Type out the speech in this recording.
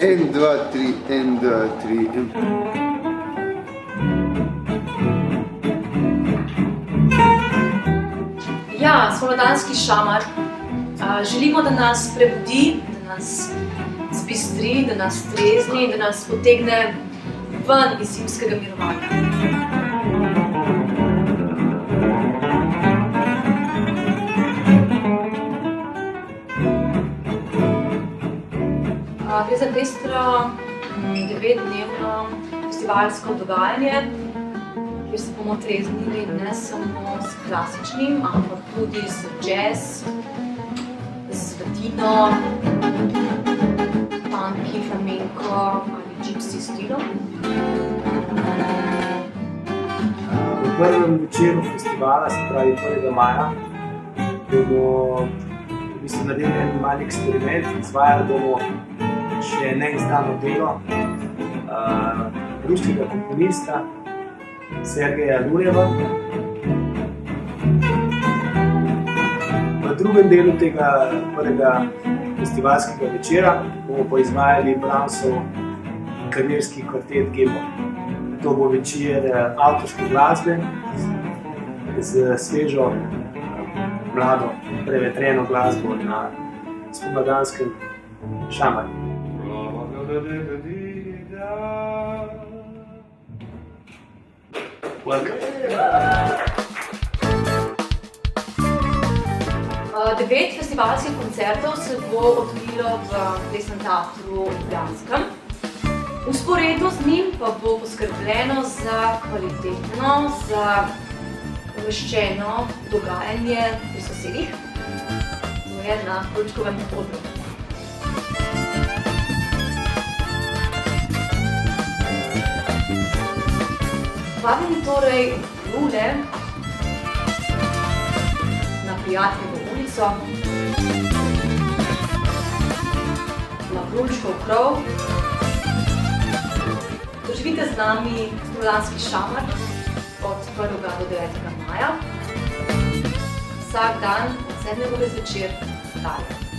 En, dva, tri, en, dva, tri. Ja, spomladanski šamar. Želimo, da nas prebudi, da nas zbistri, da nas strezni, da nas potegne ven iz zimskega mirovanja. Gre za pestro 9-dnevno festivalsko dogajanje, kjer se bomo treznili ne samo s klasičnim, ampak tudi z jazz, z latino, funky, flamenko ali gypsy stilom. V prvem večeru festivala, se pravi 1. maja, bomo naredili en mali eksperiment. Izvajali bomo še neizdano delo ruskega komponista Sergeja Lurjeva. V drugem delu tega prvega festivalskega večera bomo pa izvajali Brahmsov klavirski kvartet G-moll. To bo večer avtorske glasbe z svežo, mlado, prevetreno glasbo na spomladanskem šamarju. Devet festivalskih koncertov se bo odvilo v Plesnem teatru Ljubljanskem. Vzporedno z njim pa bo poskrbljeno za kvalitetno, za obveščeno dogajanje pri sosedih, to je na Količkovem odru. Vabim torej Lule na Prijateljevo ulico, na Prulčkov krov. Doživite z nami spomladanski šamar od 1. do 9. maja. Vsak dan od 7. ure zvečer dalje.